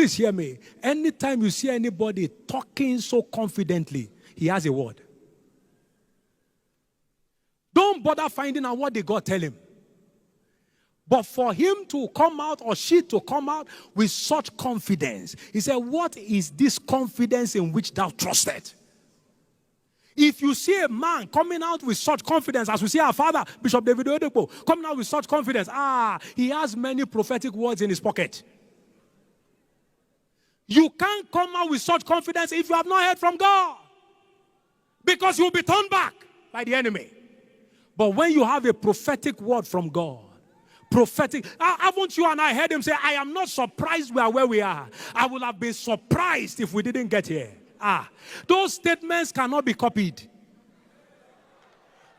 Please hear me. Anytime you see anybody talking so confidently, he has a word. Don't bother finding out what did God tell him. But for him to come out or she to come out with such confidence, he said, what is this confidence in which thou trusted? If you see a man coming out with such confidence, as we see our father, Bishop David Oyedepo, coming out with such confidence, he has many prophetic words in his pocket. You can't come out with such confidence if you have not heard from God. Because you'll be turned back by the enemy. But when you have a prophetic word from God, prophetic, haven't you and I heard him say, I am not surprised we are where we are. I would have been surprised if we didn't get here. Those statements cannot be copied.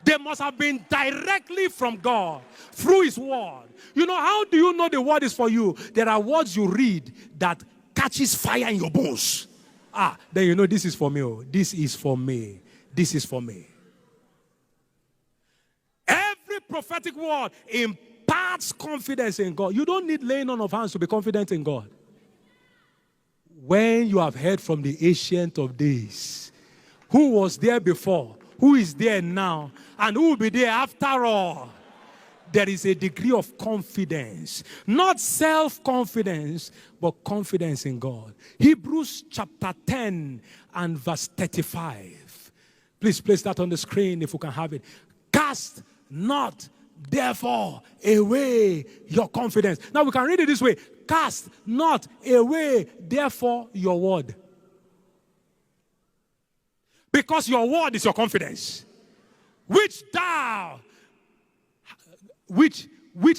They must have been directly from God, through his word. You know, how do you know the word is for you? There are words you read that catches fire in your bones. Then you know this is for me. Oh. This is for me. This is for me. Every prophetic word imparts confidence in God. You don't need laying on of hands to be confident in God. When you have heard from the Ancient of Days, who was there before, who is there now, and who will be there after all, there is a degree of confidence. Not self-confidence, but confidence in God. Hebrews chapter 10 and verse 35. Please place that on the screen if you can have it. Cast not, therefore, away your confidence. Now we can read it this way. Cast not away, therefore, your word. Because your word is your confidence. Which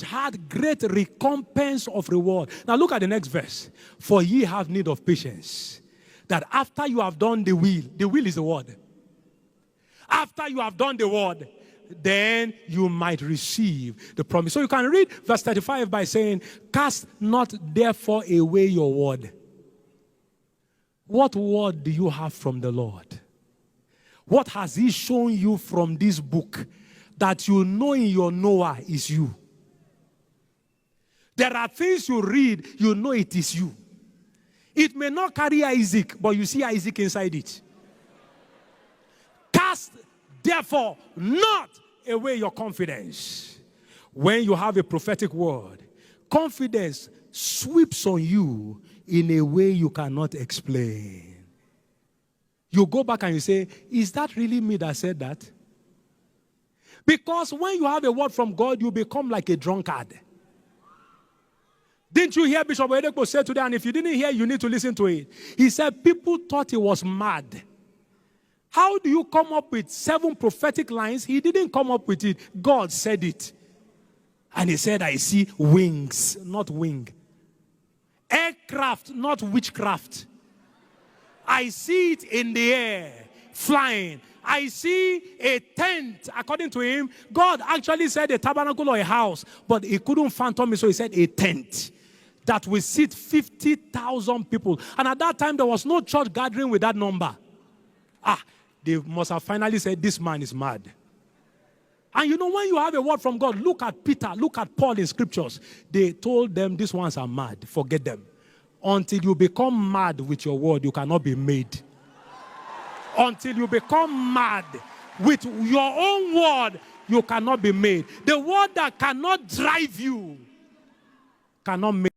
had great recompense of reward. Now look at the next verse. For ye have need of patience, that after you have done the will is the word. After you have done the word, then you might receive the promise. So you can read verse 35 by saying, cast not therefore away your word. What word do you have from the Lord? What has he shown you from this book that you know in your knower is you? There are things you read, you know it is you. It may not carry Isaac, but you see Isaac inside it. Cast therefore not away your confidence. When you have a prophetic word, confidence sweeps on you in a way you cannot explain. You go back and you say, is that really me that said that? Because when you have a word from God, you become like a drunkard. Didn't you hear Bishop Oyedepo say today? And if you didn't hear, you need to listen to it. He said people thought he was mad. How do you come up with 7 prophetic lines? He didn't come up with it. God said it. And he said, I see wings, not wing. Aircraft, not witchcraft. I see it in the air, flying. I see a tent. According to him, God actually said a tabernacle or a house, but he couldn't fathom it, so he said a tent that will seat 50,000 people. And at that time, there was no church gathering with that number. They must have finally said, this man is mad. And you know, when you have a word from God, look at Peter, look at Paul in scriptures. They told them, these ones are mad. Forget them. Until you become mad with your word, you cannot be made. Until you become mad with your own word, you cannot be made. The word that cannot drive you cannot make